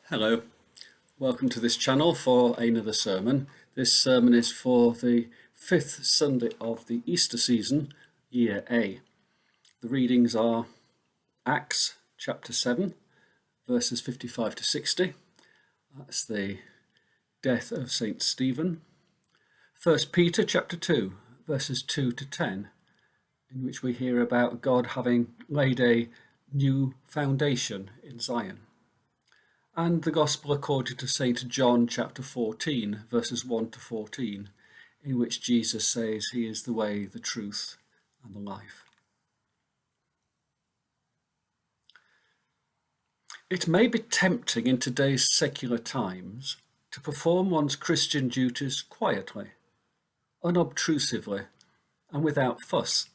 Hello, welcome to this channel for another sermon. This sermon is for the fifth Sunday of the Easter season, Year A. The readings are Acts chapter 7, verses 55 to 60. That's the death of St. Stephen. 1 Peter chapter 2, verses 2 to 10, in which we hear about God having laid a new foundation in Zion. And the Gospel according to St. John chapter 14, verses 1 to 14, in which Jesus says he is the way, the truth, and the life. It may be tempting in today's secular times to perform one's Christian duties quietly, unobtrusively, and without fuss.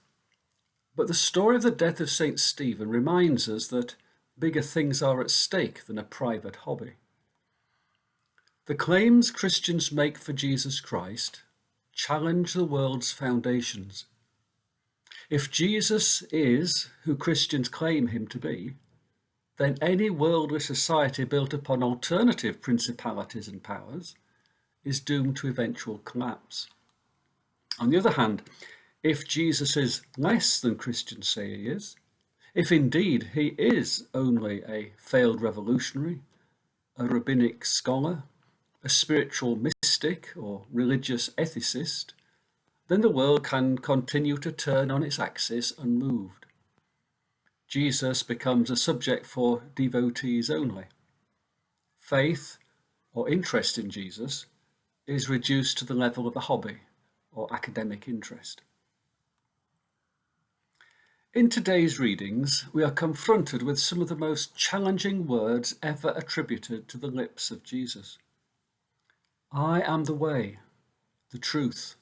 But the story of the death of St. Stephen reminds us that bigger things are at stake than a private hobby. The claims Christians make for Jesus Christ challenge the world's foundations. If Jesus is who Christians claim him to be, then any worldly society built upon alternative principalities and powers is doomed to eventual collapse. On the other hand, if Jesus is less than Christians say he is, if indeed he is only a failed revolutionary, a rabbinic scholar, a spiritual mystic or religious ethicist, then the world can continue to turn on its axis unmoved. Jesus becomes a subject for devotees only. Faith or interest in Jesus is reduced to the level of a hobby or academic interest. In today's readings, we are confronted with some of the most challenging words ever attributed to the lips of Jesus. I am the way, the truth,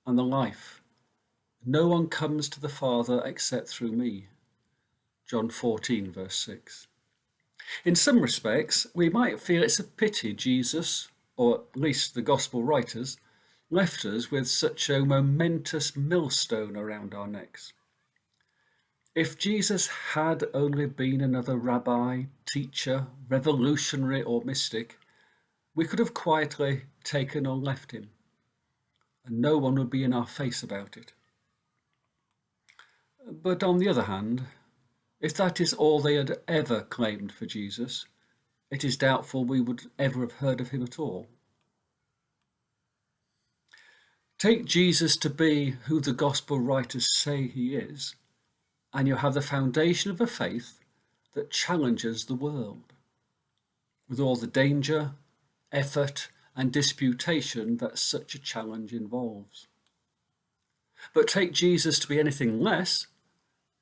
and the life. No one comes to the Father except through me. John 14, verse 6. In some respects, we might feel it's a pity Jesus, or at least the Gospel writers, left us with such a momentous millstone around our necks. If Jesus had only been another rabbi, teacher, revolutionary, or mystic, we could have quietly taken or left him, and no one would be in our face about it. But on the other hand, if that is all they had ever claimed for Jesus, it is doubtful we would ever have heard of him at all. Take Jesus to be who the Gospel writers say he is, and you have the foundation of a faith that challenges the world, with all the danger, effort, and disputation that such a challenge involves. But take Jesus to be anything less,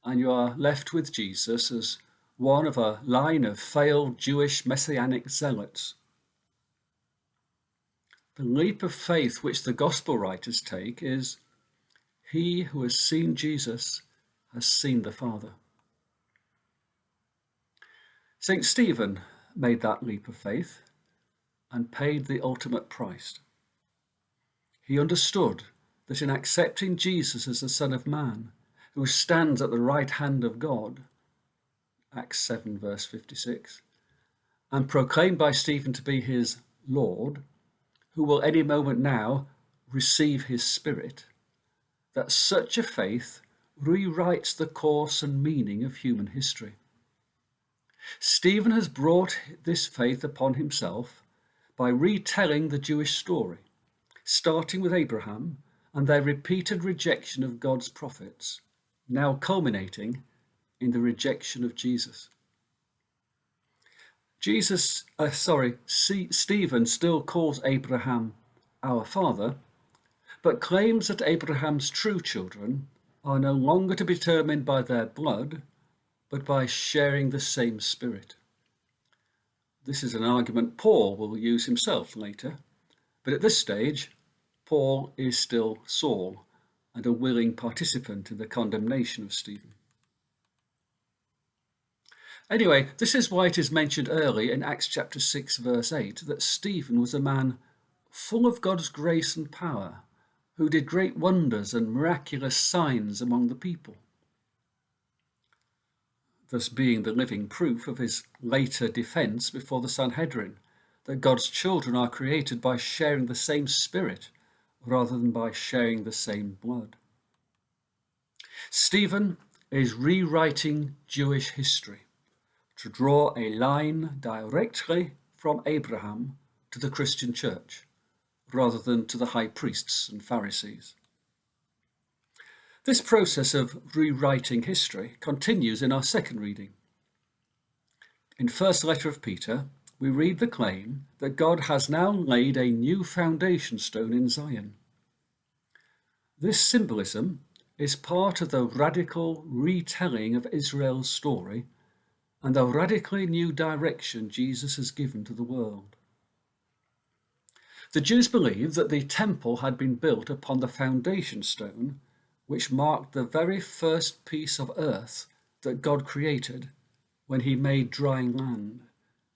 and you are left with Jesus as one of a line of failed Jewish messianic zealots. The leap of faith which the Gospel writers take is, he who has seen Jesus has seen the Father. St. Stephen made that leap of faith and paid the ultimate price. He understood that in accepting Jesus as the Son of Man, who stands at the right hand of God, Acts 7, verse 56, and proclaimed by Stephen to be his Lord, who will any moment now receive his Spirit, that such a faith rewrites the course and meaning of human history. Stephen has brought this faith upon himself by retelling the Jewish story, starting with Abraham and their repeated rejection of God's prophets, now culminating in the rejection of Jesus. Stephen still calls Abraham our father, but claims that Abraham's true children are no longer to be determined by their blood, but by sharing the same spirit. This is an argument Paul will use himself later, but at this stage, Paul is still Saul and a willing participant in the condemnation of Stephen. Anyway, this is why it is mentioned early in Acts chapter 6, verse 8, that Stephen was a man full of God's grace and power, who did great wonders and miraculous signs among the people. thus being the living proof of his later defense before the Sanhedrin, that God's children are created by sharing the same spirit rather than by sharing the same blood. Stephen is rewriting Jewish history to draw a line directly from Abraham to the Christian church, rather than to the high priests and Pharisees. This process of rewriting history continues in our second reading. In First Letter of Peter, we read the claim that God has now laid a new foundation stone in Zion. This symbolism is part of the radical retelling of Israel's story and the radically new direction Jesus has given to the world. The Jews believed that the temple had been built upon the foundation stone, which marked the very first piece of earth that God created when he made dry land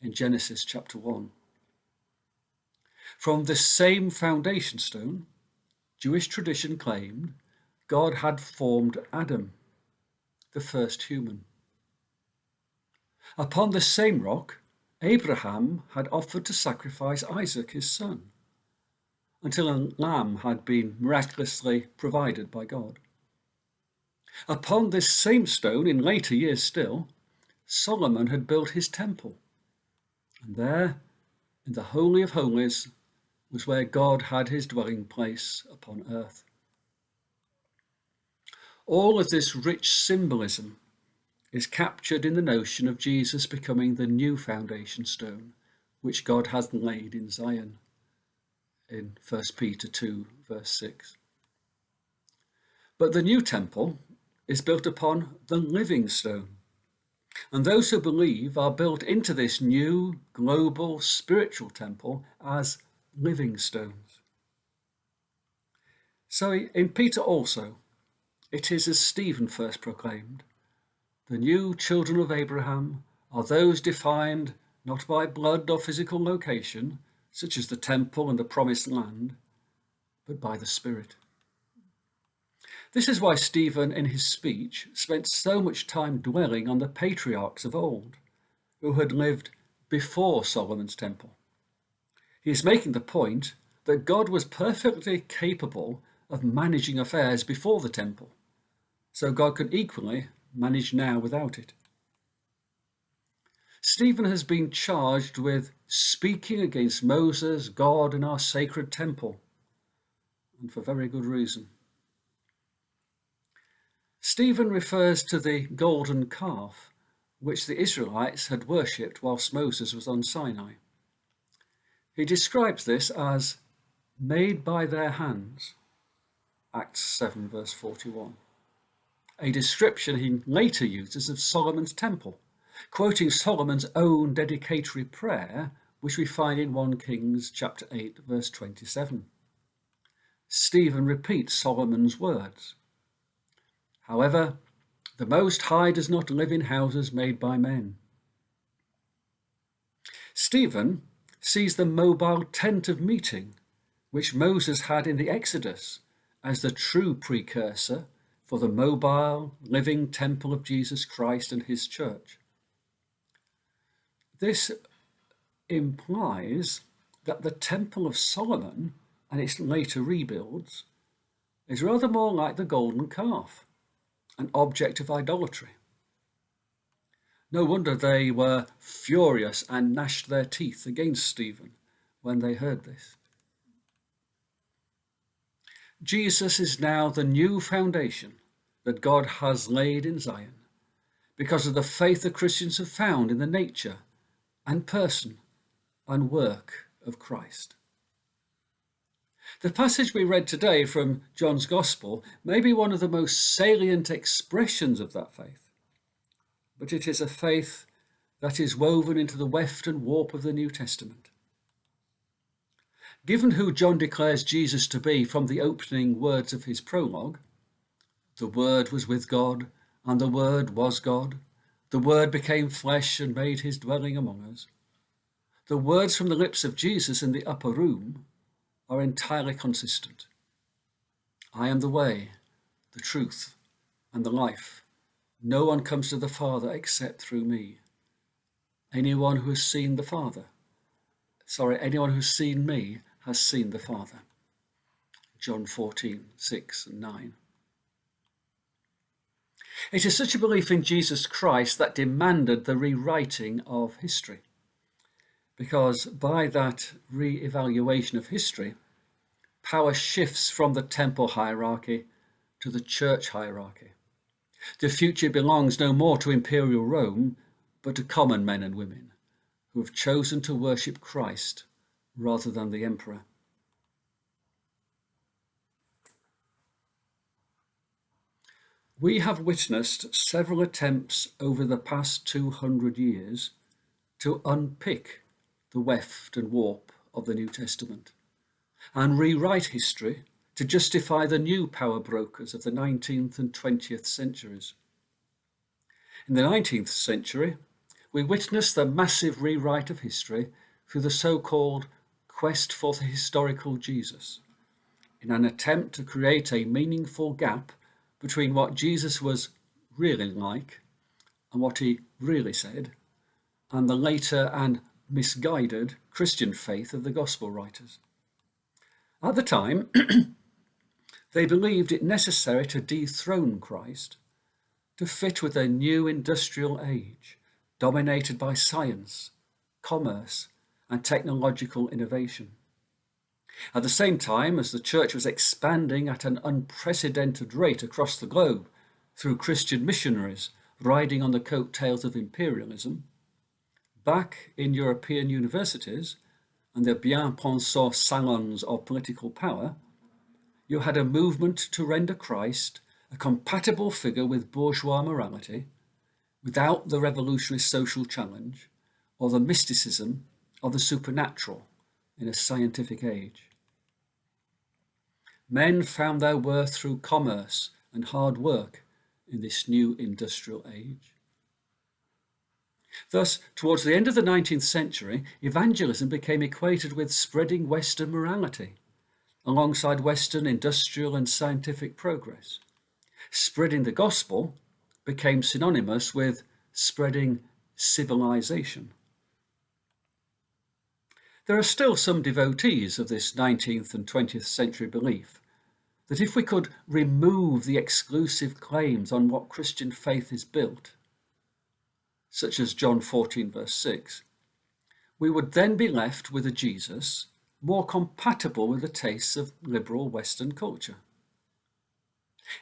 in Genesis chapter 1. From this same foundation stone, Jewish tradition claimed God had formed Adam, the first human. Upon this same rock, Abraham had offered to sacrifice Isaac, his son, until a lamb had been miraculously provided by God. Upon this same stone, in later years still, Solomon had built his temple. And there, in the Holy of Holies, was where God had his dwelling place upon earth. All of this rich symbolism is captured in the notion of Jesus becoming the new foundation stone, which God has laid in Zion, in 1 Peter 2, verse 6. But the new temple is built upon the living stone, and those who believe are built into this new global spiritual temple as living stones. So in Peter also, it is as Stephen first proclaimed, the new children of Abraham are those defined not by blood or physical location, such as the temple and the promised land, but by the Spirit. This is why Stephen, in his speech, spent so much time dwelling on the patriarchs of old, who had lived before Solomon's temple. He is making the point that God was perfectly capable of managing affairs before the temple, so God could equally manage now without it. Stephen has been charged with speaking against Moses, God, and our sacred temple, and for very good reason. Stephen refers to the golden calf, which the Israelites had worshipped whilst Moses was on Sinai. He describes this as made by their hands, Acts 7 verse 41, a description he later uses of Solomon's temple, quoting Solomon's own dedicatory prayer, which we find in 1 Kings chapter 8 verse 27. Stephen repeats Solomon's words. However, the Most High does not live in houses made by men. Stephen sees the mobile tent of meeting, which Moses had in the Exodus, as the true precursor for the mobile, living temple of Jesus Christ and his church. This implies that the Temple of Solomon and its later rebuilds is rather more like the golden calf, an object of idolatry. No wonder they were furious and gnashed their teeth against Stephen when they heard this. Jesus is now the new foundation that God has laid in Zion because of the faith that Christians have found in the nature and person and work of Christ. The passage we read today from John's Gospel may be one of the most salient expressions of that faith, but it is a faith that is woven into the weft and warp of the New Testament. Given who John declares Jesus to be from the opening words of his prologue, the Word was with God, and the Word was God. The Word became flesh and made his dwelling among us. The words from the lips of Jesus in the upper room are entirely consistent. I am the way, the truth, and the life. No one comes to the Father except through me. Anyone who's seen me has seen the Father. John 14:6 and 9. It is such a belief in Jesus Christ that demanded the rewriting of history, because by that re-evaluation of history, power shifts from the temple hierarchy to the church hierarchy. The future belongs no more to imperial Rome, but to common men and women who have chosen to worship Christ rather than the emperor. We have witnessed several attempts over the past 200 years to unpick the weft and warp of the New Testament and rewrite history to justify the new power brokers of the 19th and 20th centuries. In the 19th century, we witnessed the massive rewrite of history through the so-called quest for the historical Jesus, in an attempt to create a meaningful gap between what Jesus was really like and what he really said, and the later and misguided Christian faith of the gospel writers. At the time, they believed it necessary to dethrone Christ to fit with a new industrial age dominated by science, commerce, and technological innovation. At the same time as the church was expanding at an unprecedented rate across the globe through Christian missionaries riding on the coattails of imperialism, back in European universities and the bien-pensant salons of political power, you had a movement to render Christ a compatible figure with bourgeois morality, without the revolutionary social challenge or the mysticism of the supernatural in a scientific age. Men found their worth through commerce and hard work in this new industrial age. Thus, towards the end of the 19th century, evangelism became equated with spreading Western morality, alongside Western industrial and scientific progress. Spreading the gospel became synonymous with spreading civilization. There are still some devotees of this 19th and 20th century belief that if we could remove the exclusive claims on what Christian faith is built, such as John 14 verse 6, we would then be left with a Jesus more compatible with the tastes of liberal Western culture.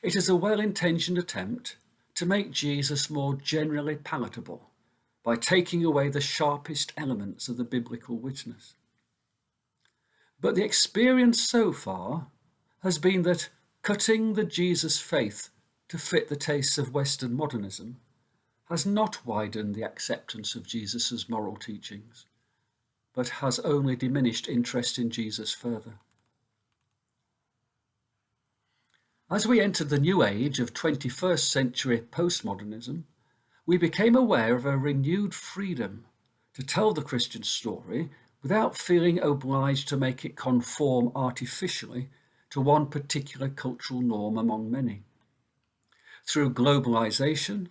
It is a well-intentioned attempt to make Jesus more generally palatable by taking away the sharpest elements of the biblical witness. But the experience so far has been that cutting the Jesus faith to fit the tastes of Western modernism has not widened the acceptance of Jesus' moral teachings, but has only diminished interest in Jesus further. As we entered the new age of 21st century postmodernism, we became aware of a renewed freedom to tell the Christian story without feeling obliged to make it conform artificially to one particular cultural norm among many. Through globalization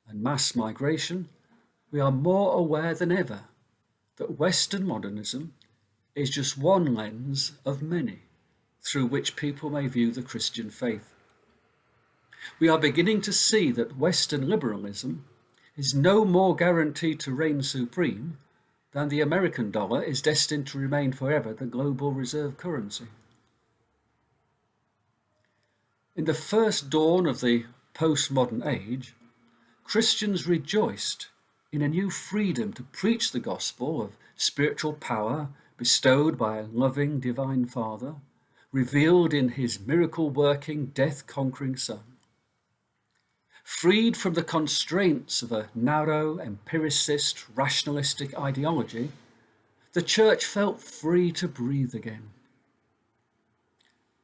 and mass migration, we are more aware than ever that Western modernism is just one lens of many through which people may view the Christian faith. We are beginning to see that Western liberalism is no more guaranteed to reign supreme than the American dollar is destined to remain forever the global reserve currency. In the first dawn of the postmodern age, Christians rejoiced in a new freedom to preach the gospel of spiritual power bestowed by a loving divine Father, revealed in his miracle-working, death-conquering Son. Freed from the constraints of a narrow, empiricist, rationalistic ideology, the church felt free to breathe again.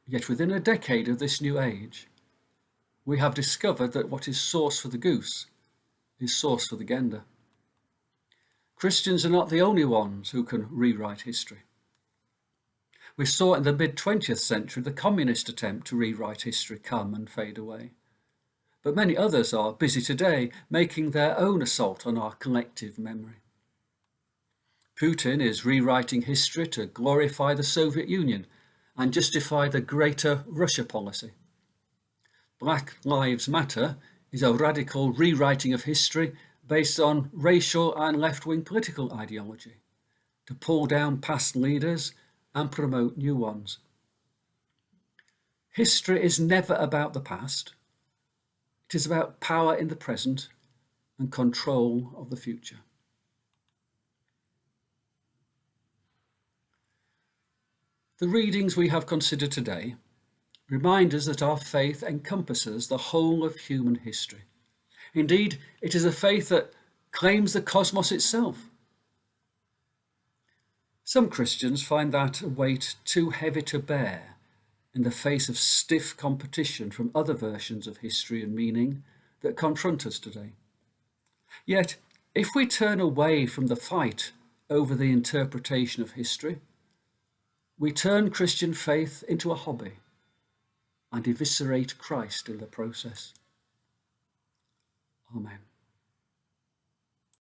Yet within a decade of this new age, we have discovered that what is sauce for the goose is sauce for the gander. Christians are not the only ones who can rewrite history. We saw in the mid-20th century the communist attempt to rewrite history come and fade away. but many others are busy today making their own assault on our collective memory. Putin is rewriting history to glorify the Soviet Union and justify the Greater Russia policy. Black Lives Matter is a radical rewriting of history based on racial and left-wing political ideology to pull down past leaders and promote new ones. History is never about the past. It is about power in the present and control of the future. The readings we have considered today remind us that our faith encompasses the whole of human history. Indeed, it is a faith that claims the cosmos itself. Some Christians find that weight too heavy to bear in the face of stiff competition from other versions of history and meaning that confront us today. Yet, if we turn away from the fight over the interpretation of history, we turn Christian faith into a hobby and eviscerate Christ in the process. Amen.